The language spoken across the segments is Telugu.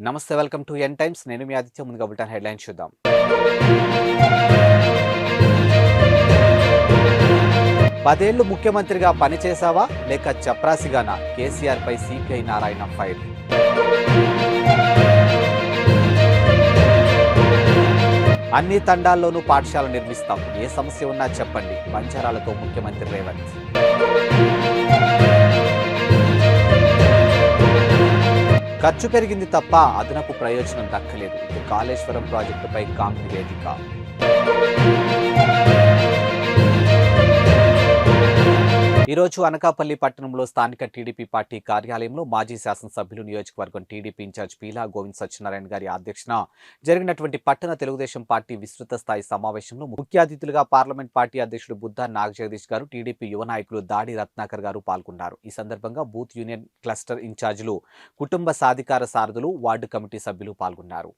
నమస్తే, వెల్కమ్ టు ఎన్ టైమ్స్. నేను మీ ఆదిత్య. ముందుగా బులెటిన్ హెడ్లైన్స్ చూద్దాం. 10 ఏళ్లు ముఖ్యమంత్రిగా పనిచేశావా లేక చప్రాసిగానా? కేసీఆర్ పై సిపిఐ నారాయణ ఫైర్. అన్ని తండాల్లోనూ పాఠశాల నిర్మిస్తాం, ఏ సమస్య ఉన్నా చెప్పండి. బంజారాలతో ముఖ్యమంత్రి రేవంత్. ఖర్చు పెరిగింది తప్ప అదనపు ప్రయోజనం దక్కలేదు. ఇక కాళేశ్వరం ప్రాజెక్టుపై కాంగ్రెస్ నివేదిక. ఈరోజు అనకాపల్లి పట్టణంలో స్థానిక టీడీపీ పార్టీ కార్యాలయంలో మాజీ శాసనసభ్యులు, నియోజకవర్గం టీడీపీ ఇన్ఛార్జ్ పీలా గోవింద్ సత్యనారాయణ గారి అధ్యక్షన జరిగినటువంటి పట్టణ తెలుగుదేశం పార్టీ విస్తృత స్థాయి సమావేశంలో ముఖ్య అతిథులుగా పార్లమెంట్ పార్టీ అధ్యక్షుడు బుద్ధా నాగజగదీష్ గారు, టీడీపీ యువ నాయకులు దాడి రత్నాకర్ గారు పాల్గొన్నారు. ఈ సందర్భంగా బూత్ యూనియన్ క్లస్టర్ ఇన్ఛార్జీలు, కుటుంబ సాధికార సారథులు, వార్డు కమిటీ సభ్యులు పాల్గొన్నారు.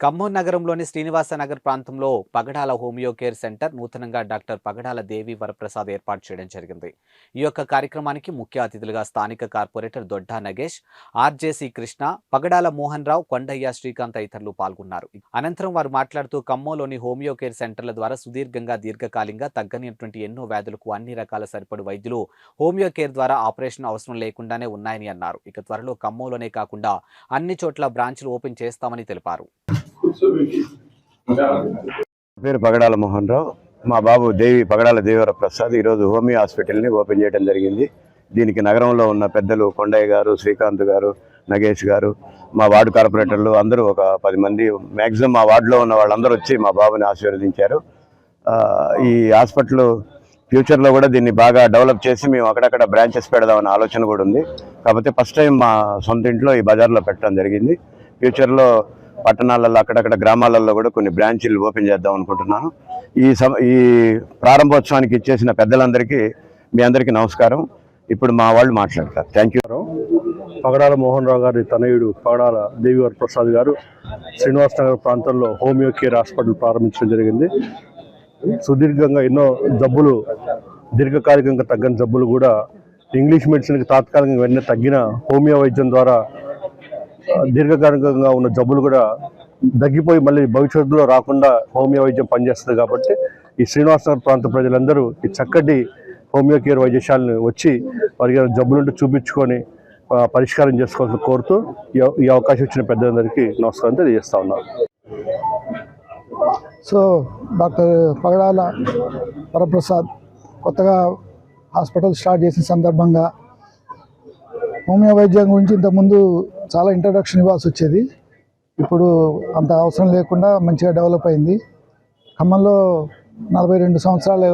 ఖమ్మం నగరంలోని శ్రీనివాస నగర్ ప్రాంతంలో పగడాల హోమియో కేర్ సెంటర్ నూతనంగా డాక్టర్ పగడాల దేవి వరప్రసాద్ ఏర్పాటు చేయడం జరిగింది. ఈ యొక్క కార్యక్రమానికి ముఖ్య అతిథులుగా స్థానిక కార్పొరేటర్ దొడ్డా నగేష్, ఆర్జేసీ కృష్ణ, పగడాల మోహన్ రావు, కొండయ్య, శ్రీకాంత్ తదితరులు పాల్గొన్నారు. అనంతరం వారు మాట్లాడుతూ ఖమ్మంలోని హోమియో కేర్ సెంటర్ల ద్వారా సుదీర్ఘంగా, దీర్ఘకాలికంగా తగ్గనిటువంటి ఎన్నో వ్యాధులకు అన్ని రకాల సరిపడు వైద్యులు హోమియో కేర్ ద్వారా ఆపరేషన్ అవసరం లేకుండానే ఉన్నాయని అన్నారు. ఇక త్వరలో ఖమ్మంలోనే కాకుండా అన్ని చోట్ల బ్రాంచ్లు ఓపెన్ చేస్తామని తెలిపారు. పేరు పగడాల మోహన్ రావు. మా బాబు పగడాల దేవర ప్రసాద్ ఈరోజు హోమియో హాస్పిటల్ని ఓపెన్ చేయడం జరిగింది. దీనికి నగరంలో ఉన్న పెద్దలు కొండయ్య గారు, శ్రీకాంత్ గారు, నగేష్ గారు, మా వార్డు కార్పొరేటర్లు అందరూ ఒక 10 మంది మ్యాక్సిమం మా వార్డులో ఉన్న వాళ్ళందరూ వచ్చి మా బాబుని ఆశీర్వదించారు. ఈ హాస్పిటల్ ఫ్యూచర్లో కూడా దీన్ని బాగా డెవలప్ చేసి మేము అక్కడక్కడ బ్రాంచెస్ పెడదామనే ఆలోచన కూడా ఉంది. కాకపోతే ఫస్ట్ టైం మా సొంత ఇంట్లో ఈ బజార్లో పెట్టడం జరిగింది. ఫ్యూచర్లో పట్టణాలలో, అక్కడక్కడ గ్రామాలలో కూడా కొన్ని బ్రాంచీలు ఓపెన్ చేద్దాం అనుకుంటున్నాను. ఈ ప్రారంభోత్సవానికి ఇచ్చేసిన పెద్దలందరికీ, మీ అందరికీ నమస్కారం. ఇప్పుడు మా వాళ్ళు మాట్లాడతారు. Thank you. పగడాల మోహన్ రావు గారి తనయుడు పగడాల దేవి ప్రసాద్ గారు శ్రీనివాస నగర్ ప్రాంతంలో హోమియో కేర్ హాస్పిటల్ ప్రారంభించడం జరిగింది. సుదీర్ఘంగా ఎన్నో జబ్బులు, దీర్ఘకాలికంగా తగ్గని జబ్బులు కూడా ఇంగ్లీష్ మెడిసిన్కి తాత్కాలికంగా వెంటనే తగ్గిన హోమియో వైద్యం ద్వారా దీర్ఘకాలికంగా ఉన్న జబ్బులు కూడా తగ్గిపోయి మళ్ళీ భవిష్యత్తులో రాకుండా హోమియో వైద్యం పనిచేస్తుంది. కాబట్టి ఈ శ్రీనివాసనగర్ ప్రాంత ప్రజలందరూ ఈ చక్కటి హోమియో కేర్ వైద్యశాలను వచ్చి వారికి జబ్బులుంటే చూపించుకొని పరిష్కారం చేసుకోవాలని కోరుతూ ఈ అవకాశం ఇచ్చిన పెద్దలందరికీ నమస్కారం తెలియజేస్తా ఉన్నాను. సో డాక్టర్ పగడాల వరప్రసాద్ కొత్తగా హాస్పిటల్ స్టార్ట్ చేసిన సందర్భంగా హోమియో వైద్యం గురించి ఇంతకుముందు చాలా ఇంట్రడక్షన్ ఇవ్వాల్సి వచ్చేది. ఇప్పుడు అంత అవసరం లేకుండా మంచిగా డెవలప్ అయింది. ఖమ్మంలో 42 సంవత్సరాల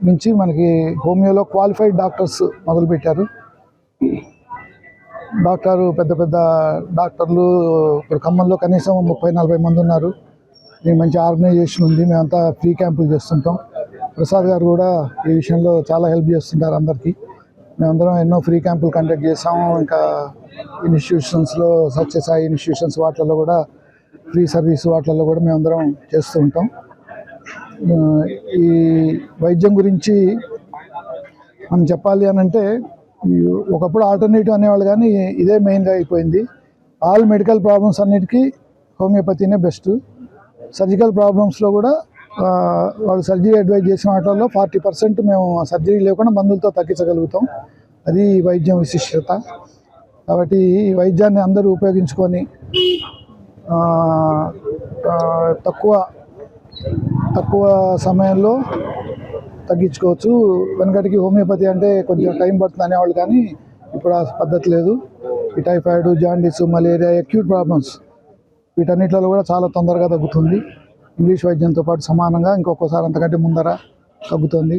నుంచి మనకి హోమియోలో క్వాలిఫైడ్ డాక్టర్స్ మొదలుపెట్టారు. పెద్ద పెద్ద డాక్టర్లు ఇప్పుడు ఖమ్మంలో కనీసం 30-40 మంది ఉన్నారు. ఇది మంచి ఆర్గనైజేషన్ ఉంది. మేమంతా ఫ్రీ క్యాంపులు చేస్తుంటాం. ప్రసాద్ గారు కూడా ఈ విషయంలో చాలా హెల్ప్ చేస్తుంటారు అందరికీ. మేమందరం ఎన్నో ఫ్రీ క్యాంపులు కండక్ట్ చేసాము. ఇంకా ఇన్స్టిట్యూషన్స్లో, సత్యసాయి ఇన్స్టిట్యూషన్స్ వాటిల్లో కూడా ఫ్రీ సర్వీస్ వాటిల్లో కూడా మేమందరం చేస్తూ ఉంటాం. ఈ వైద్యం గురించి మనం చెప్పాలి అని అంటే, ఒకప్పుడు ఆల్టర్నేటివ్ అనేవాళ్ళు, కానీ ఇదే మెయిన్గా అయిపోయింది. ఆల్ మెడికల్ ప్రాబ్లమ్స్ అన్నిటికీ హోమియోపతినే బెస్ట్. సర్జికల్ ప్రాబ్లమ్స్లో కూడా వాళ్ళు సర్జరీ అడ్వైజ్ చేసిన వాటిల్లో 40% మేము సర్జరీ లేకుండా మందులతో తగ్గించగలుగుతాం. అది వైద్యం విశిష్టత. కాబట్టి ఈ వైద్యాన్ని అందరూ ఉపయోగించుకొని తక్కువ సమయంలో తగ్గించుకోవచ్చు. వెనకటికి హోమియోపతి అంటే కొంచెం టైం పడుతుంది అనేవాళ్ళు, కానీ ఇప్పుడు ఆ పద్ధతి లేదు. ఈ typhoid, jaundice, malaria, acute problems వీటన్నిటిలో కూడా చాలా తొందరగా తగ్గుతుంది. ఇంగ్లీష్ వైద్యంతో పాటు సమానంగా ఇంకొకసారి అంతకంటే ముందర తగ్గుతుంది.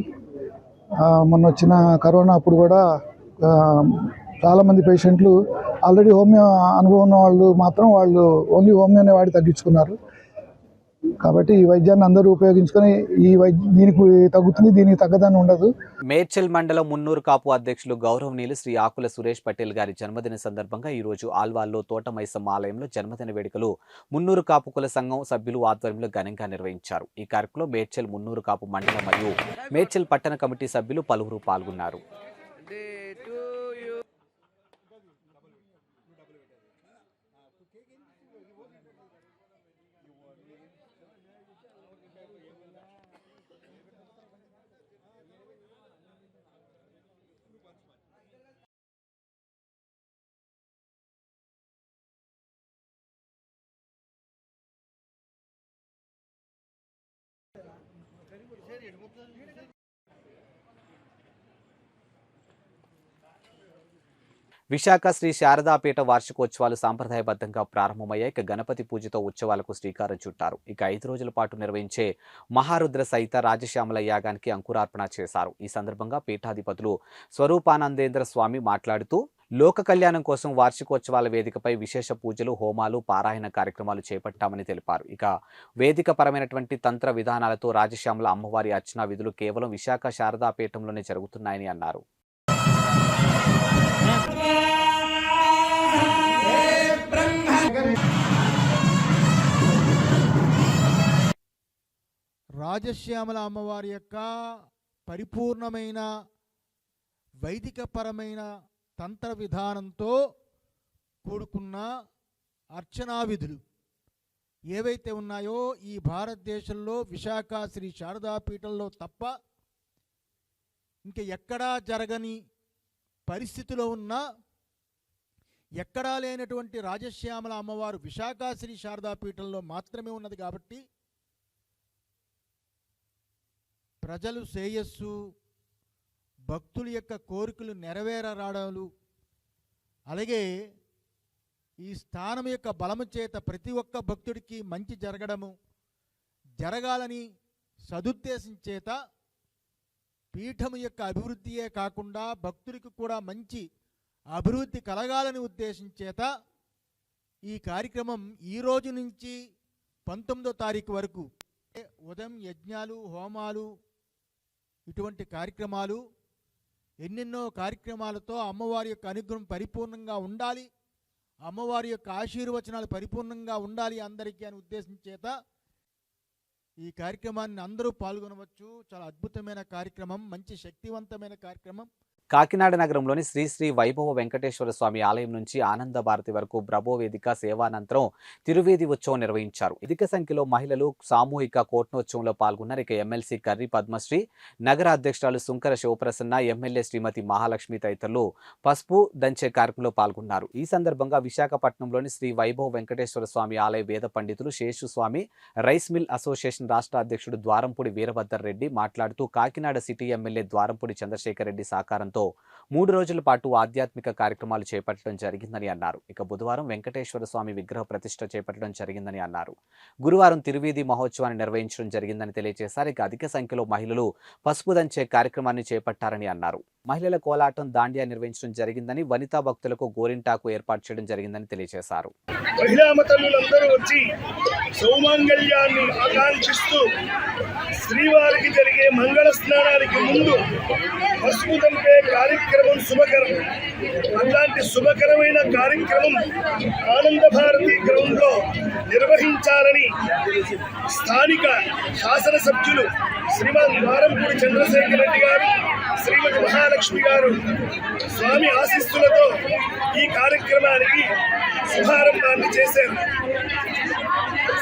మొన్న వచ్చిన కరోనా అప్పుడు కూడా చాలామంది పేషెంట్లు ఆల్రెడీ హోమియో అనుభవం ఉన్న వాళ్ళు మాత్రం వాళ్ళు ఓన్లీ హోమియోనే వాడి తగ్గించుకున్నారు. కాబట్టి ఈ వైద్యాన్ని అందరూ ఉపయోగించుకొని దీనికి తగ్గుతుంది, దీనికి తగ్గదని ఉండదు. మేడ్చల్ మండలం మున్నూరు కాపు అధ్యక్షులు గౌరవనీయులు శ్రీ ఆకుల సురేష్ పటేల్ గారి జన్మదిన సందర్భంగా ఈ రోజు ఆల్వాల్లో తోటమైసమ్మ ఆలయంలో జన్మదిన వేడుకలు మున్నూరు కాపు కుల సంఘం సభ్యులు ఆధ్వర్యంలో ఘనంగా నిర్వహించారు. ఈ కార్యక్రమంలో మేడ్చల్ మున్నూరు కాపు మండలం మరియు మేడ్చల్ పట్టణ కమిటీ సభ్యులు పలువురు పాల్గొన్నారు. విశాఖ శ్రీ శారదాపీఠ వార్షికోత్సవాలు సాంప్రదాయబద్ధంగా ప్రారంభమయ్యాయి. ఇక గణపతి పూజతో ఉత్సవాలకు శ్రీకారం చుట్టారు. ఇక 5 రోజుల పాటు నిర్వహించే మహారుద్ర సహిత రాజశ్యామల యాగానికి అంకురార్పణ చేశారు. ఈ సందర్భంగా పీఠాధిపతులు స్వరూపానందేంద్ర స్వామి మాట్లాడుతూ లోక కళ్యాణం కోసం వార్షికోత్సవాల వేదికపై విశేష పూజలు, హోమాలు, పారాయణ కార్యక్రమాలు చేపట్టామని తెలిపారు. ఇక వేదిక పరమైనటువంటి తంత్ర విధానాలతో రాజశ్యామల అమ్మవారి అర్చనా విధులు కేవలం విశాఖ శారదాపీఠంలోనే జరుగుతున్నాయని అన్నారు. రాజశ్యామల అమ్మవారి యొక్క పరిపూర్ణమైన వైదికపరమైన తంత్ర విధానంతో కూడుకున్న అర్చనా విధులు ఏవైతే ఉన్నాయో ఈ భారతదేశంలో విశాఖ శ్రీ శారదాపీఠంలో తప్ప ఇంక ఎక్కడా జరగని పరిస్థితిలో ఉన్న ఎక్కడా లేనటువంటి రాజశ్యామల అమ్మవారు విశాఖ శ్రీ శారదాపీఠంలో మాత్రమే ఉన్నది. కాబట్టి ప్రజలు శ్రేయస్సు, భక్తుల యొక్క కోరికలు నెరవేరరాడాలు, అలాగే ఈ స్థానం యొక్క బలము చేత ప్రతి ఒక్క భక్తుడికి మంచి జరగాలని సదుద్దేశం చేత పీఠము యొక్క అభివృద్ధియే కాకుండా భక్తుడికి కూడా మంచి అభివృద్ధి కలగాలని ఉద్దేశం చేత ఈ కార్యక్రమం ఈ రోజు నుంచి 19వ తారీఖు వరకు ఉదయం యజ్ఞాలు, హోమాలు, ఇటువంటి కార్యక్రమాలు, ఎన్నెన్నో కార్యక్రమాలతో అమ్మవారి యొక్క అనుగ్రహం పరిపూర్ణంగా ఉండాలి, అమ్మవారి యొక్క ఆశీర్వచనాలు పరిపూర్ణంగా ఉండాలి అందరికీ అని ఉద్దేశం చేత ఈ కార్యక్రమాన్ని అందరూ పాల్గొనవచ్చు. చాలా అద్భుతమైన కార్యక్రమం, మంచి శక్తివంతమైన కార్యక్రమం. కాకినాడ నగరంలోని శ్రీ శ్రీ వైభవ వెంకటేశ్వర స్వామి ఆలయం నుంచి ఆనంద భారతి వరకు బ్రహ్మో వేదిక సేవానంతరం తిరువేది ఉత్సవం నిర్వహించారు. అధిక సంఖ్యలో మహిళలు సామూహిక కోట్నోత్సవంలో పాల్గొన్నారు. ఇక ఎమ్మెల్సీ కర్రి పద్మశ్రీ, నగర అధ్యక్షురాలు సుంకర శివప్రసన్న, ఎమ్మెల్యే శ్రీమతి మహాలక్ష్మి తదితరులు పసుపు దంచే కార్యక్రమంలో పాల్గొన్నారు. ఈ సందర్భంగా విశాఖపట్నంలోని శ్రీ వైభవ వెంకటేశ్వర స్వామి ఆలయ వేద పండితులు శేషు స్వామి, రైస్ మిల్ అసోసియేషన్ రాష్ట్ర అధ్యక్షుడు ద్వారంపూడి వీరభద్ర రెడ్డి మాట్లాడుతూ కాకినాడ సిటీ ఎమ్మెల్యే ద్వారంపూడి చంద్రశేఖర్ రెడ్డి సహకారంతో 3 రోజుల పాటు ఆధ్యాత్మిక కార్యక్రమాలు చేపట్టడం జరిగిందని అన్నారు. ఇక బుధవారం వెంకటేశ్వర స్వామి విగ్రహ ప్రతిష్ఠ చేపట్టడం జరిగిందని అన్నారు. గురువారం తిరువీధి మహోత్సవాన్ని నిర్వహించడం జరిగిందని తెలియజేశారు. ఇక అధిక సంఖ్యలో మహిళలు పసుపు దంచే కార్యక్రమాన్ని చేపట్టారని అన్నారు. మహిళల కోలాటం, దాండియా నిర్వహించడం జరిగిందని, వనితా భక్తులకు గోరింటాకు ఏర్పాటు చేయడం జరిగిందని తెలియజేశారు. మహిళామతనులందరూ వచ్చి సౌమంగళ్యాన్ని ఆకాంక్షిస్తూ శ్రీవారికి జరిగే మంగళ స్నానానికి ముందు పసుపు దంపే కార్యక్రమం శుభకరం. అలాంటి శుభకరమైన కార్యక్రమం ఆనంద భారతి గ్రౌండ్లో నిర్వహించాలని స్థానిక శాసనసభ్యులు శ్రీమాన్ ద్వారంపూడి చంద్రశేఖర్ రెడ్డి గారు, శ్రీమతి మహాలక్ష్మి గారు స్వామి ఆశీస్సులతో ఈ కార్యక్రమానికి శుభారంభాన్ని చేశారు.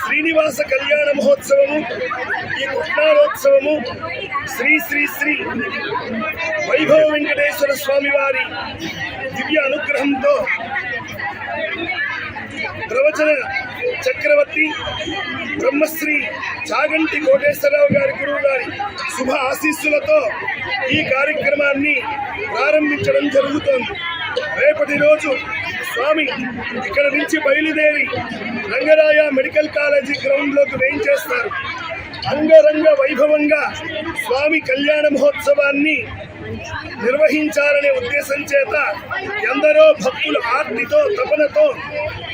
శ్రీనివాస కళ్యాణ మహోత్సవము, ఈ కృష్ణారోత్సవము శ్రీ శ్రీ శ్రీ వైభవ వెంకటేశ్వర స్వామి వారి దివ్య అనుగ్రహంతో ప్రవచన చక్రవర్తి బ్రహ్మశ్రీ చాగంటి కోటేశ్వరరావు గారి గురువు గారి శుభ ఆశీస్సులతో ఈ కార్యక్రమాన్ని ప్రారంభించడం జరుగుతోంది. రేపటి రోజు స్వామి ఇక్కడ నుంచి బయలుదేరి రంగరాయ మెడికల్ కాలేజీ గ్రౌండ్లోకి వేయించేస్తారు. అంగరంగ వైభవంగా స్వామి కళ్యాణ మహోత్సవాన్ని నిర్వహించాలనే ఉద్దేశం చేత ఎందరో భక్తులు ఆర్తితో, తపనతో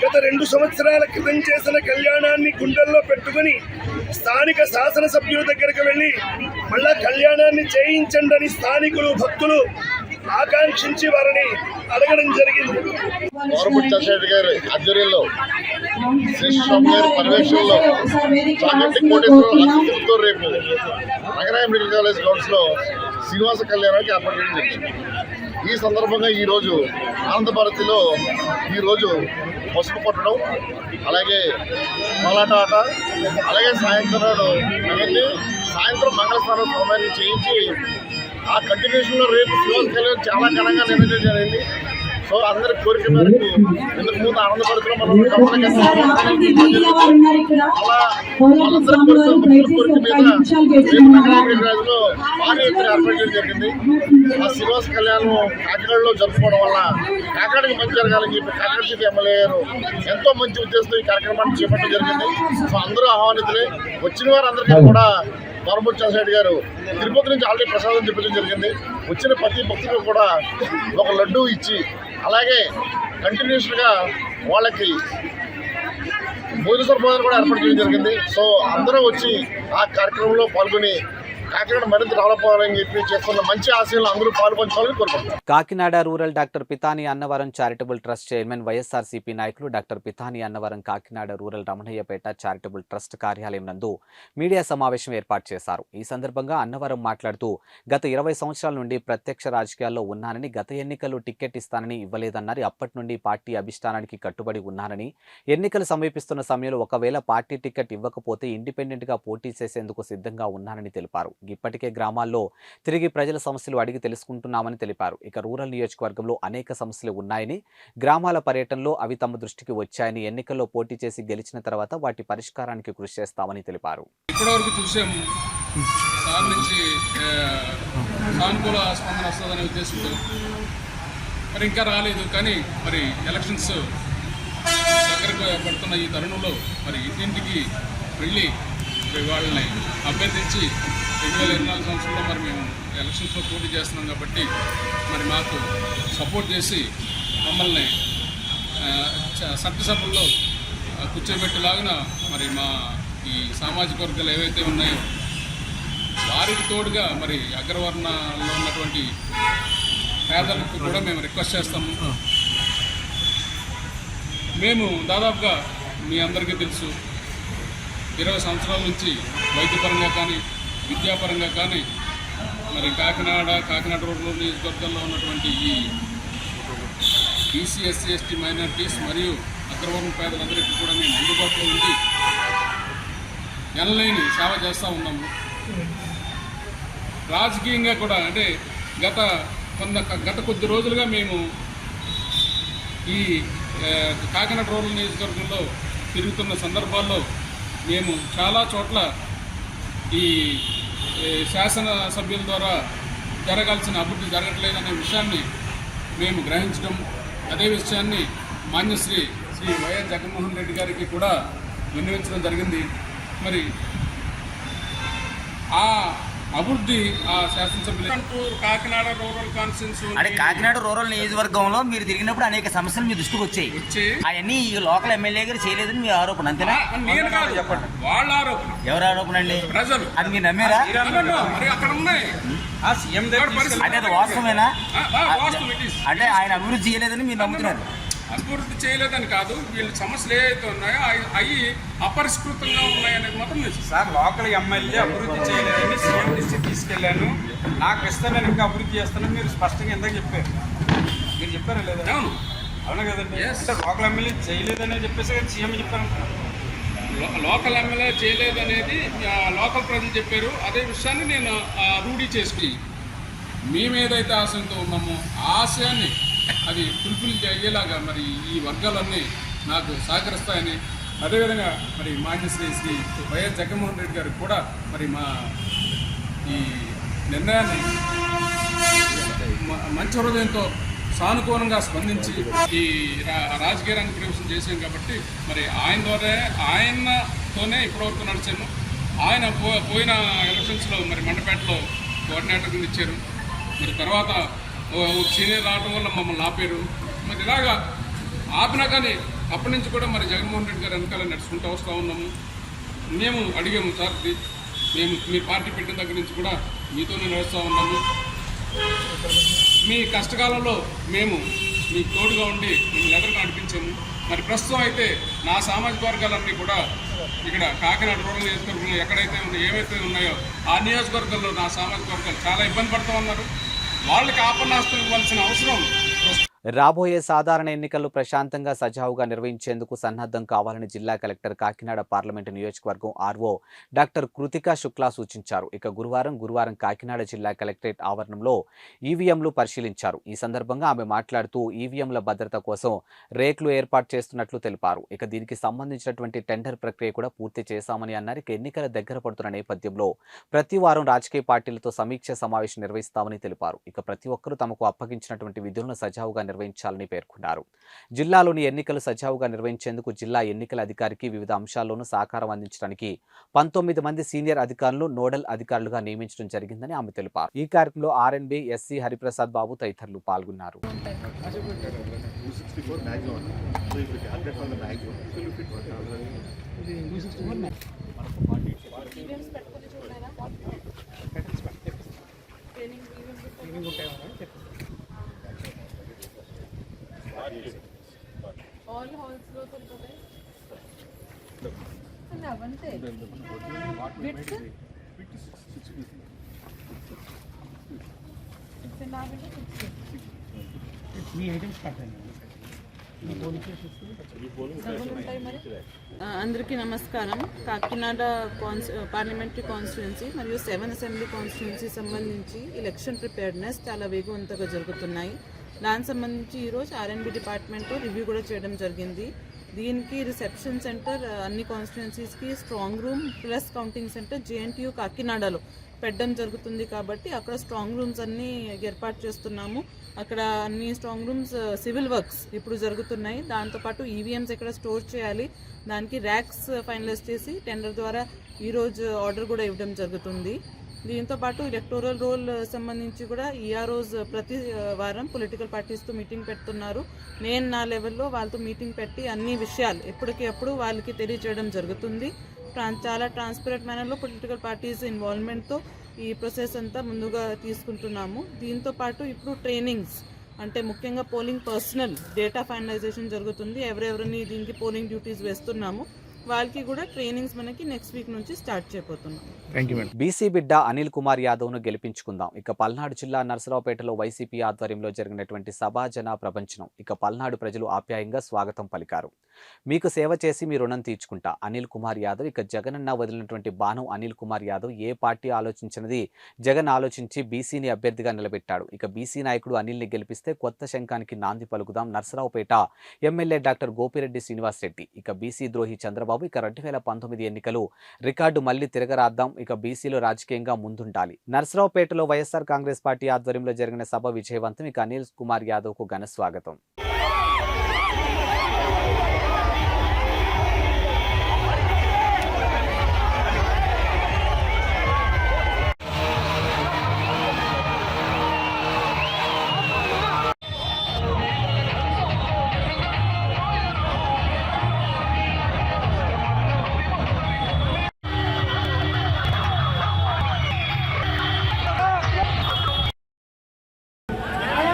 గత 2 సంవత్సరాల క్రితం చేసిన కళ్యాణాన్ని గుండెల్లో పెట్టుకుని స్థానిక శాసనసభ్యుల దగ్గరికి వెళ్ళి మళ్ళా కళ్యాణాన్ని చేయించండి అని స్థానికులు, భక్తులు ఆకాంక్షించి వారిని అడగడం జరిగింది. చంద్రశేఖర్ గారి ఆధ్వర్యంలో శ్రీస్వామి గారి పర్యవేక్షణలో చాగంటి కోటేశ్వరరావు రేపు నగరాయ మెడికల్ కాలేజ్ గ్రౌండ్స్ లో శ్రీనివాస కళ్యాణానికి ఏర్పాటు చేయడం జరిగింది. ఈ సందర్భంగా ఈరోజు ఆనందభారతిలో ఈరోజు పసుపు కొట్టడం, అలాగే కోలాట ఆట, అలాగే సాయంత్రం మంగళస్నానం సమయాన్ని చేయించి ఆ కంటిన్యూషన్లో రేపు శ్రీనివాస కళ్యాణ్ చాలా ఘనంగా నిర్వహించడం జరిగింది. సో అందరి కోరిక మేరకు ఇంతకు ముందు ఆనందభారతిలో మనం రాజులో భారీ ఎత్తున ఏర్పాటు చేయడం జరిగింది. ఆ శ్రీనివాస కళ్యాణం కాకినాడలో జరుపుకోవడం వల్ల కాకినాడకి మంచి జరగాలని చెప్పి కాకినాడ సిటీ ఎమ్మెల్యే గారు ఎంతో మంచి ఉద్దేశంతో ఈ కార్యక్రమాన్ని చేపట్టడం జరిగింది. సో అందరూ ఆహ్వానితులే. వచ్చిన వారందరికీ కూడా గవర్నమెంట్ చంద్రశేఖర్ గారు తిరుపతి నుంచి ఆల్రెడీ ప్రసాదం తెప్పించడం జరిగింది. వచ్చిన ప్రతి భక్తులకు కూడా ఒక లడ్డూ ఇచ్చి, అలాగే కంటిన్యూస్గా వాళ్ళకి భోజన సరఫరా కూడా ఏర్పాటు చేయడం జరిగింది. సో అందరూ వచ్చి ఆ కార్యక్రమంలో పాల్గొని కాకినాడ మరింత డెవలప్ అవ్వాలని చెప్పి చేస్తున్న మంచి ఆశయాలు అందరూ పాల్పంచాలని కోరుకుంటున్నాం. Kakinada rural doctor Pitani Annavaram charitable trust chairman YSRCP నాయకులు doctor Pitani Annavaram Kakinada rural Ramanayyapeta charitable trust కార్యాలయం నందు మీడియా సమావేశం ఏర్పాటు చేశారు. ఈ సందర్భంగా అన్నవరం మాట్లాడుతూ గత 20 సంవత్సరాల నుండి ప్రత్యక్ష రాజకీయాల్లో ఉన్నానని, గత ఎన్నికల్లో టికెట్ ఇస్తానని ఇవ్వలేదన్నారు. అప్పటి నుండి పార్టీ అభిష్టానానికి కట్టుబడి ఉన్నానని, ఎన్నికలు సమీపిస్తున్న సమయంలో ఒకవేళ పార్టీ టికెట్ ఇవ్వకపోతే ఇండిపెండెంట్ గా పోటీ చేసేందుకు సిద్ధంగా ఉన్నానని తెలిపారు. ఇప్పటికే గ్రామాల్లో తిరిగి ప్రజల సమస్యలు అడిగి తెలుసుకుంటున్నామని తెలిపారు. ఇక రూరల్ నియోజకవర్గంలో అనేక సమస్యలు ఉన్నాయని, గ్రామాల పర్యటనలో అవి తమ దృష్టికి వచ్చాయని, ఎన్నికల్లో పోటీ చేసి గెలిచిన తర్వాత వాటి పరిష్కారానికి కృషి చేస్తామని తెలిపారు. ఇప్పటివరకు చూసాము సార్ నుంచి సానుకూల స్పందన వస్తుందనే ఉద్దేశంతో మరి ఇంకా రాలేదు. కానీ మరి ఎలక్షన్స్ దగ్గరకు పడుతున్న ఈ తరుణంలో మరి ఇంటింటికి వెళ్ళి వాళ్ళని అభ్యర్థించి 2024 సంవత్సరంలో మరి మేము ఎలక్షన్స్లో పోటీ చేస్తున్నాం కాబట్టి మరి మాకు సపోర్ట్ చేసి మమ్మల్ని చట్టసభల్లో కూర్చోబెట్టేలాగా మరి మా ఈ సామాజిక వర్గాలు ఏవైతే ఉన్నాయో వారికి తోడుగా మరి అగ్రవర్ణంలో ఉన్నటువంటి పేదలకు కూడా మేము రిక్వెస్ట్ చేస్తాము. మేము దాదాపుగా మీ అందరికీ తెలుసు 20 సంవత్సరాల నుంచి వైద్యపరంగా కానీ, విద్యాపరంగా కానీ మరి కాకినాడ రూరల్ నియోజకవర్గంలో ఉన్నటువంటి ఈ బీసీ, ఎస్సీ, ఎస్టీ మైనారిటీస్ మరియు అగ్రవర్ణ పేదలందరికీ కూడా మేము అందుబాటులో ఉండి ఎనలేని సేవ చేస్తూ ఉన్నాము. రాజకీయంగా కూడా అంటే గత కొద్ది రోజులుగా మేము ఈ కాకినాడ రూరల్ నియోజకవర్గంలో తిరుగుతున్న సందర్భాల్లో మేము చాలా చోట్ల ఈ శాసనసభ్యుల ద్వారా జరగాల్సిన అభివృద్ధి జరగట్లేదనే విషయాన్ని మేము గ్రహించడం, అదే విషయాన్ని మాన్యశ్రీ వైఎస్ జగన్మోహన్ రెడ్డి గారికి కూడా విన్నవించడం జరిగింది. మరి ఆ అభివృద్ధి ఆ శాసనసభ్యులు కాకినాడ రూరల్ కాన్స్టిట్యూన్సీ అంటే కాకినాడ రూరల్ నియోజకవర్గంలో మీరు తిరిగినప్పుడు అనేక సమస్యలు మీ దృష్టికి వచ్చాయి. అవన్నీ ఈ లోకల్ ఎమ్మెల్యే గారు చేయలేదని మీ ఆరోపణ, అంతేనా? నేను కాదు, చెప్పండి. వాళ్ళ ఆరోపణ. ఎవరు ఆరోపణ అండి? ప్రజలు. అది మీరు నమ్మారా? మరి అక్కడ ఉన్నాయి. అంటే అది వాస్తవమేనా? అంటే ఆయన అభివృద్ధి చేయలేదని మీరు నమ్ముతున్నారు? అభివృద్ధి చేయలేదని కాదు, వీళ్ళ సమస్యలు ఏవైతే ఉన్నాయో అవి అపరిష్కృతంగా ఉన్నాయనేది మాత్రం నిజం. సార్, లోకల్ ఎమ్మెల్యే అభివృద్ధి చేయలేదని సీఎం దృష్టికి తీసుకెళ్లాను, నాకు ఇస్తాను, నేను ఇంకా అభివృద్ధి చేస్తానని మీరు స్పష్టంగా ఎందుకు చెప్పారు? మీరు చెప్పారా లేదా? అవును, అవునా కదండి. లోకల్ ఎమ్మెల్యే చేయలేదనే చెప్పేసి కానీ సీఎం చెప్పారు. లోకల్ ఎమ్మెల్యే చేయలేదనేది లోకల్ ప్రజలు చెప్పారు. అదే విషయాన్ని నేను రూఢీ చేసుకుని మేమేదైతే ఆశయంతో ఉన్నామో ఆ ఆశయాన్ని అది ఫుల్ఫిల్ అయ్యేలాగా మరి ఈ వర్గాలన్నీ నాకు సహకరిస్తాయని, అదేవిధంగా మరి మాన్యశ్రీ వైఎస్ జగన్మోహన్ రెడ్డి గారికి కూడా మరి మా ఈ నిర్ణయాన్ని మంచి హృదయంతో సానుకూలంగా స్పందించి ఈ రాజకీయ రంగ ప్రవేశం చేసాం కాబట్టి మరి ఆయనతోనే ఇప్పటివరకు నడిచాము. ఆయన పోయిన ఎలక్షన్స్లో మరి మండపేటలో కోఆర్డినేటర్ కింద ఇచ్చారు. మరి తర్వాత సీనియర్ రావడం వల్ల మమ్మల్ని ఆపారు. మరి ఇలాగా ఆపినా కానీ అప్పటి నుంచి కూడా మరి జగన్మోహన్ రెడ్డి గారు వెనకాల నడుచుకుంటూ వస్తూ ఉన్నాము. మేము అడిగాము, సార్ మేము మీ పార్టీ పెట్టిన దగ్గర నుంచి కూడా మీతోనే నడుస్తూ ఉన్నాము, మీ కష్టకాలంలో మేము మీకు తోడుగా ఉండి మిమ్మల్ని ఎదురు నడిపించాము. మరి ప్రస్తుతం అయితే నా సామాజిక వర్గాలన్నీ కూడా ఇక్కడ కాకినాడ రూరల్ నియోజకవర్గంలో ఎక్కడైతే ఏవైతే ఉన్నాయో ఆ నియోజకవర్గంలో నా సామాజిక వర్గాలు చాలా ఇబ్బంది పడుతూ ఉన్నారు. వాళ్ళకి ఆపన్నాస్తం ఇవ్వాల్సిన అవసరం రాబోయే సాధారణ ఎన్నికలు ప్రశాంతంగా సజావుగా నిర్వహించేందుకు సన్నద్ధం కావాలని జిల్లా కలెక్టర్ కాకినాడ పార్లమెంటు నియోజకవర్గం ఆర్ఓ డాక్టర్ కృతికా శుక్లా సూచించారు. ఇక గురువారం కాకినాడ జిల్లా కలెక్టరేట్ ఆవరణంలో ఈవీఎంలు పరిశీలించారు. ఈ సందర్భంగా ఆమె మాట్లాడుతూ ఈవీఎంల భద్రత కోసం రేక్లు ఏర్పాటు చేస్తున్నట్లు తెలిపారు. ఇక దీనికి సంబంధించినటువంటి టెండర్ ప్రక్రియ కూడా పూర్తి చేశామని అన్నారు. ఇక ఎన్నికల దగ్గర పడుతున్న నేపథ్యంలో ప్రతి వారం రాజకీయ పార్టీలతో సమీక్ష సమావేశం నిర్వహిస్తామని తెలిపారు. ఇక ప్రతి ఒక్కరూ తమకు అప్పగించినటువంటి విధులను సజావుగా నిర్వహించాలని పేర్కొన్నారు. జిల్లాలోని ఎన్నికలు సజావుగా నిర్వహించేందుకు జిల్లా ఎన్నికల అధికారికి వివిధ అంశాల్లోనూ సహకారం అందించడానికి 19 మంది సీనియర్ అధికారులు నోడల్ అధికారులుగా నియమించడం జరిగిందని ఆమె తెలిపారు. ఈ కార్యక్రమంలో ఆర్ఎన్బి ఎస్సీ హరిప్రసాద్ బాబు తదితరులు పాల్గొన్నారు. all halls lo toltade avante width 6 feet then avante 6 feet మీ ఐటమ్స్ పట్టండి అందరికీ నమస్కారం. కాకినాడ పార్లమెంటరీ కాన్స్టిట్యుయెన్సీ మరియు 7 అసెంబ్లీ కాన్స్టిట్యుయెన్సీ సంబంధించి ఎలక్షన్ ప్రిపేర్డ్నెస్ చాలా వేగవంతంగా జరుగుతున్నాయి. దానికి సంబంధించి ఈరోజు ఆర్ఎన్బి డిపార్ట్మెంట్లో రివ్యూ కూడా చేయడం జరిగింది. దీనికి రిసెప్షన్ సెంటర్ అన్ని కాన్స్టిట్యుయెన్సీస్కి, strong room plus counting center JNTU కాకినాడలో పెట్టడం జరుగుతుంది. కాబట్టి అక్కడ స్ట్రాంగ్ రూమ్స్ అన్నీ ఏర్పాటు చేస్తున్నాము. అక్కడ అన్ని స్ట్రాంగ్ రూమ్స్ సివిల్ వర్క్స్ ఇప్పుడు జరుగుతున్నాయి. దాంతోపాటు ఈవీఎంస్ ఎక్కడ స్టోర్ చేయాలి దానికి ర్యాక్స్ ఫైనలైజ్ చేసి టెండర్ ద్వారా ఈరోజు ఆర్డర్ కూడా ఇవ్వడం జరుగుతుంది. దీంతోపాటు ఎలక్టోరల్ రోల్ సంబంధించి కూడా ఈఆర్ఓస్ ప్రతి వారం పొలిటికల్ పార్టీస్తో మీటింగ్ పెడుతున్నారు. నేను నా లెవెల్లో వాళ్ళతో మీటింగ్ పెట్టి అన్ని విషయాలు ఎప్పటికప్పుడు వాళ్ళకి తెలియజేయడం జరుగుతుంది. చాలా ట్రాన్స్పరెంట్ మేనర్లో పొలిటికల్ పార్టీస్ ఇన్వాల్వ్మెంట్తో ఈ ప్రాసెస్ అంతా ముందుగా తీసుకుంటున్నాము. దీంతోపాటు ఇప్పుడు ట్రైనింగ్స్ అంటే ముఖ్యంగా పోలింగ్ పర్సనల్ డేటా ఫైనలైజేషన్ జరుగుతుంది. ఎవరెవరిని దీనికి పోలింగ్ డ్యూటీస్ వేస్తున్నాము వాళ్ళకి కూడా ట్రైనింగ్స్ మనకి నెక్స్ట్ వీక్ నుంచి స్టార్ట్ చేయబోతున్నాం. బీసీ బిడ్డ అనిల్ కుమార్ యాదవ్ను గెలిపించుకుందాం. ఇక పల్నాడు జిల్లా నర్సరావుపేటలో వైసీపీ ఆధ్వర్యంలో జరిగినటువంటి సభా జన ప్రపంచనం. ఇక పల్నాడు ప్రజలు ఆప్యాయంగా స్వాగతం పలికారు. మీకు సేవ చేసి మీ రుణం తీర్చుకుంటా అనిల్ కుమార్ యాదవ్. ఇక జగనన్న వదిలినటువంటి బాణం అనిల్ కుమార్ యాదవ్ ఏ పార్టీ ఆలోచించినది జగన్ ఆలోచించి బీసీని అభ్యర్థిగా నిలబెట్టాడు. ఇక బీసీ నాయకుడు అనిల్ని గెలిపిస్తే కొత్త శంఖానికి నాంది పలుకుదాం నర్సరావుపేట ఎమ్మెల్యే డాక్టర్ గోపిరెడ్డి శ్రీనివాస్ రెడ్డి. ఇక బీసీ ద్రోహి చంద్రబాబు. ఇక 2019 ఎన్నికలు రికార్డు మళ్లీ తిరగరాద్దాం. ఇక బీసీలు రాజకీయంగా ముందుండాలి. నర్సరావుపేటలో వైఎస్ఆర్ కాంగ్రెస్ పార్టీ ఆధ్వర్యంలో జరిగిన సభ విజయవంతం. ఇక అనిల్ కుమార్ యాదవ్ కు ఘన స్వాగతం.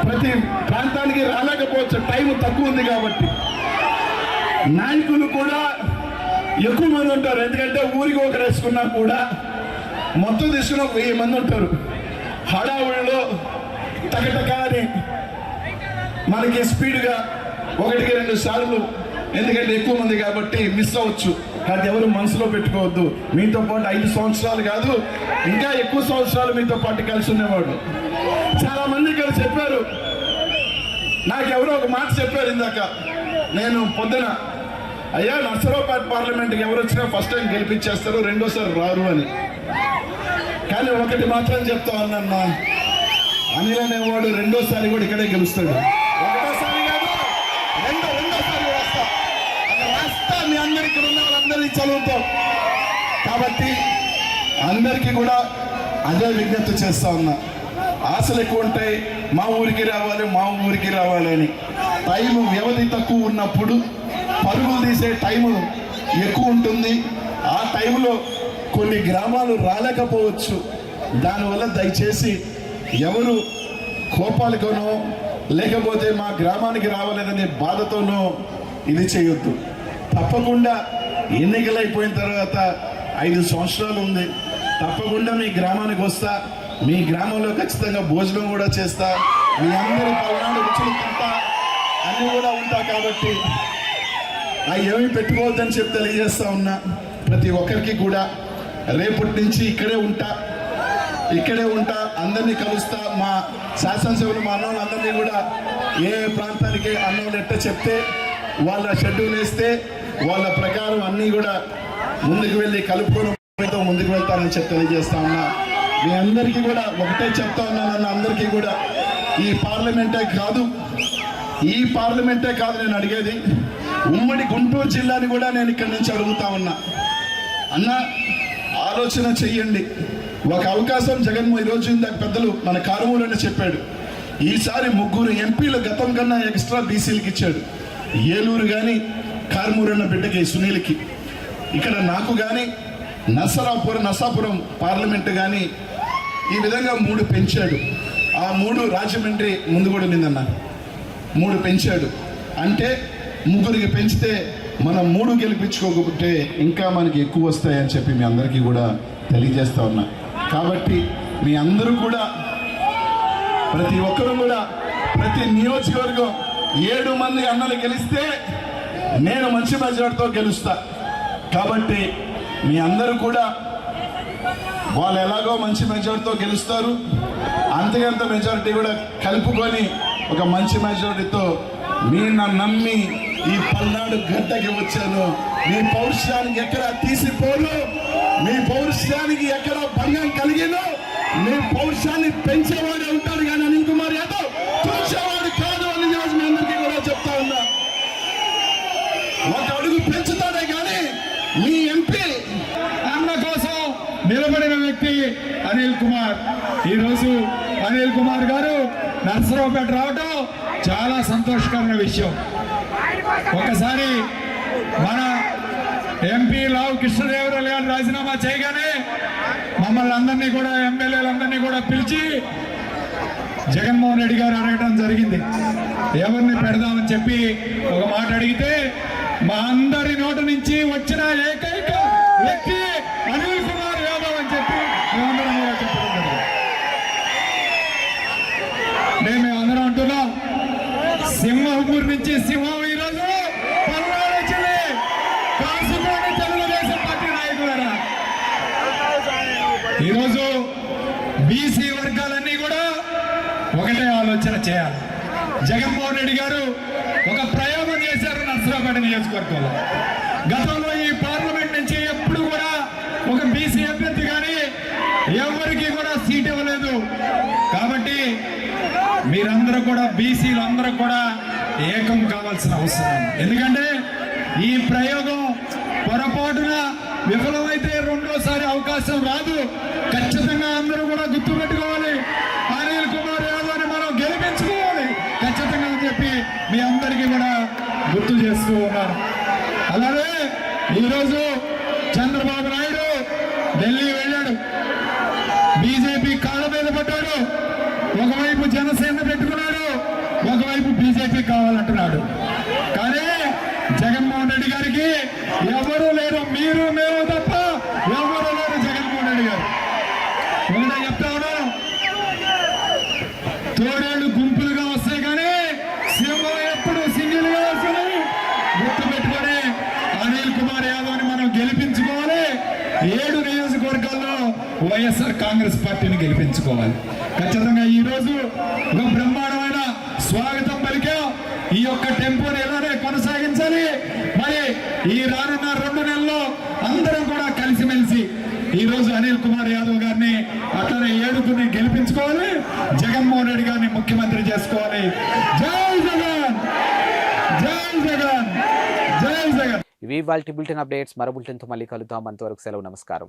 ప్రతి ప్రాంతానికి రాలేకపోవచ్చు, టైం తక్కువ ఉంది కాబట్టి. నాయకులు కూడా ఎక్కువ మంది ఉంటారు, ఎందుకంటే ఊరికి ఒకరు వేసుకున్నా కూడా మొత్తం తీసుకుని 1000 మంది ఉంటారు. హడావుడిలో టకటకాని మనకి స్పీడ్గా 1-2 సార్లు, ఎందుకంటే ఎక్కువ మంది కాబట్టి మిస్ అవ్వచ్చు. అది ఎవరు మనసులో పెట్టుకోవద్దు. మీతో పాటు 5 సంవత్సరాలు కాదు, ఇంకా ఎక్కువ సంవత్సరాలు మీతో పాటు కలిసి ఉండేవాడు. చాలా మంది ఇక్కడ చెప్పారు, నాకెవరో ఒక మాట చెప్పారు ఇందాక. నేను పొద్దున అయ్యా నర్సరావుపేట పార్లమెంట్కి ఎవరు వచ్చినా ఫస్ట్ టైం గెలిపించేస్తారు, రెండోసారి రారు అని. కానీ ఒకటి మాత్రం చెప్తా ఉన్నా, అనిల్ అనేవాడు రెండోసారి కూడా ఇక్కడే గెలుస్తాడు. ఒకటోసారి కాదు, రెండోసారి రాస్తా. మీ అందరి ఇక్కడ ఉన్న వాళ్ళందరినీ చదువుతాం కాబట్టి అందరికీ కూడా అదే విజ్ఞప్తి చేస్తా ఉన్నా. ఆశలు ఎక్కువ ఉంటాయి, మా ఊరికి రావాలి అని. టైము వ్యవధి తక్కువ ఉన్నప్పుడు పరుగులు తీసే టైము ఎక్కువ ఉంటుంది. ఆ టైంలో కొన్ని గ్రామాలు రాలేకపోవచ్చు. దానివల్ల దయచేసి ఎవరు కోపాలతోనో లేకపోతే మా గ్రామానికి రావాలేదనే బాధతోనో ఇది చేయొద్దు. తప్పకుండా ఎన్నికలు అయిపోయిన తర్వాత 5 సంవత్సరాలు ఉంది, తప్పకుండా మీ గ్రామానికి వస్తా. మీ గ్రామంలో ఖచ్చితంగా భోజనం కూడా చేస్తా, మీ అందరి పల్నాడు రుచులు తింటా, అన్నీ కూడా ఉంటా. కాబట్టి అవి ఏమీ పెట్టుకోవద్దని చెప్పి తెలియజేస్తా ఉన్నా. ప్రతి ఒక్కరికి కూడా రేపటి నుంచి ఇక్కడే ఉంటా, అందరినీ కలుస్తా. మా శాసనసభ్యులు మా అన్నోళ్ళందరినీ కూడా ఏ ప్రాంతానికి అన్నోళ్ళు ఎట్ట చెప్తే వాళ్ళ షెడ్యూల్ వేస్తే వాళ్ళ ప్రకారం అన్నీ కూడా ముందుకు వెళ్ళి కలుపుకొని ముందుకు వెళ్తానని చెప్పి తెలియజేస్తా ఉన్నా. మీ అందరికీ కూడా ఒకటే చెప్తా ఉన్నాను, అందరికీ కూడా ఈ పార్లమెంటే కాదు నేను అడిగేది, ఉమ్మడి గుంటూరు జిల్లాని కూడా నేను ఇక్కడి నుంచి అడుగుతా ఉన్నా. అన్న ఆలోచన చెయ్యండి. ఒక అవకాశం జగన్మోహన్ ఈరోజు ఇందాక పెద్దలు మన కారుమూలని చెప్పాడు, ఈసారి 3 ఎంపీలు గతం కన్నా ఎక్స్ట్రా బీసీలకి ఇచ్చాడు. ఏలూరు కానీ కారుమూరు అన్న బిడ్డకి సునీల్కి, ఇక్కడ నాకు కానీ నర్సాపురం పార్లమెంటు కానీ ఈ విధంగా 3 పెంచాడు. ఆ 3 రాజమండ్రి ముందు కూడా నిందన్న 3 పెంచాడు. అంటే 3కి పెంచితే మనం 3 గెలిపించుకోకపోతే ఇంకా మనకి ఎక్కువ వస్తాయని చెప్పి మీ అందరికీ కూడా తెలియజేస్తా ఉన్నా. కాబట్టి మీ అందరూ కూడా ప్రతి ఒక్కరూ కూడా ప్రతి నియోజకవర్గం 7 మంది అన్నలు గెలిస్తే నేను మంచి మెజార్టీతో గెలుస్తా. కాబట్టి మీ అందరూ కూడా వాళ్ళు ఎలాగో మంచి మెజార్టీతో గెలుస్తారు, అంతకంత మెజారిటీ కూడా కలుపుకొని ఒక మంచి మెజారిటీతో మీరు నన్ను నమ్మి ఈ పల్నాడు గడ్డకి వచ్చాను. మీ పౌరుషానికి ఎక్కడ తీసిపోను, మీ పౌరుషానికి ఎక్కడ భంగం కలిగినో మీ పౌరుషాన్ని పెంచేవాడు ఉంటాడు కానీ అనిల్ కుమార్ యాదవ్ తుంచేవాడు కాదు అని మీ అందరికీ కూడా చెప్తా ఉన్నా. ఒక అడుగు పెంచుతాడే కానీ మీ ఎంపీ అన్న కోసం నిలబడిన వ్యక్తి అనిల్ కుమార్. ఈరోజు అనిల్ కుమార్ గారు నర్సరావుపేట రావటం చాలా సంతోషకరమైన విషయం. ఒకసారి మన ఎంపీ లావు కృష్ణదేవరాయలు గారు రాజీనామా చేయగానే మమ్మల్ని అందరినీ కూడా ఎమ్మెల్యేలందరినీ కూడా పిలిచి జగన్మోహన్ రెడ్డి గారు అడగడం జరిగింది, ఎవరిని పెడదామని చెప్పి ఒక మాట అడిగితే మా అందరి నోటి నుంచి వచ్చిన ఏకైక వ్యక్తి అనిల్ కుమార్ యాదవ్ అని చెప్పి మేమందరం కూడా చెప్పడం జరిగింది. మేమందరం అంటున్నాం, సింహపూర్ నుంచి సింహం ఈరోజు పల్నాడు వచ్చింది. కాసుకోండి తెలుగుదేశం పార్టీ నాయకులారా, ఈరోజు బీసీ వర్గాలన్నీ కూడా ఒకటే ఆలోచన చేయాలి. జగన్మోహన్ రెడ్డి గారు ఒక ప్రయోగం చేశారు నర్సరావుపేట నియోజకవర్గంలో. గతంలో ఈ పార్లమెంట్ నుంచి ఎప్పుడు కూడా ఒక బీసీ అభ్యర్థి కానీ ఎవరికి కూడా సీట్ ఇవ్వలేదు. కాబట్టి మీరందరూ కూడా బీసీలు అందరూ కూడా ఏకం కావాల్సిన అవసరం. ఎందుకంటే ఈ ప్రయోగం పొరపాటున విఫలమైతే రెండోసారి అవకాశం రాదు. ఖచ్చితంగా అందరూ కూడా గుర్తుపెట్టుకోవాలి, అనిల్ కుమార్ యాదవ్ని మనం గెలిపించుకోవాలి ఖచ్చితంగా అని చెప్పి మీ అందరికీ కూడా గుర్తు చేస్తూ ఉన్నారు. అలాగే ఈరోజు చంద్రబాబు నాయుడు ఢిల్లీ వెళ్ళాడు, బీజేపీ కాళ్ళ మీద పడ్డాడు. ఒకవైపు జనసేన పెట్టుకున్నాడు, ఒకవైపు బీజేపీ కావాలంటున్నాడు. కానీ జగన్మోహన్ రెడ్డి గారికి ఎవరు లేరు, మీరు మేము తప్ప ఎవరు లేరు. జగన్మోహన్ రెడ్డి గారు ఒకటే చెప్తా ఉన్నాం, తోడేళ్ళు గుంపులుగా వస్తాయి కానీ సింహం ఎప్పుడు సింగిల్ గా వస్తుంది. గుర్తు పెట్టుకొని అనిల్ కుమార్ యాదవ్ని మనం గెలిపించుకోవాలి. 7 నియోజకవర్గాల్లో వైఎస్ఆర్ కాంగ్రెస్ పార్టీని గెలిపించుకోవాలి. ఖచ్చితంగా ఈ రోజు ఒక బ్రహ్మాండమైన స్వాగతం పలికాం. ఈ యొక్క టెంపోని ఎలానే కొనసాగించాలి. మరి ఈ రానున్న 2 నెలల్లో అందరం కూడా కలిసిమెలిసి ఈ రోజు అనిల్ కుమార్ యాదవ్ గారిని అట్లనే 7గురిని గెలిపించుకోవాలి. జగన్మోహన్ రెడ్డి గారిని ముఖ్యమంత్రి చేసుకోవాలి. జై జగన్, జై జగన్, జై జగన్. ఇవి ఇవాల్టి బులెటిన్ అప్డేట్స్. మరో బులెటిన్తో మళ్ళీ కలుద్దాం. అంతవరకు సెలవు, నమస్కారం.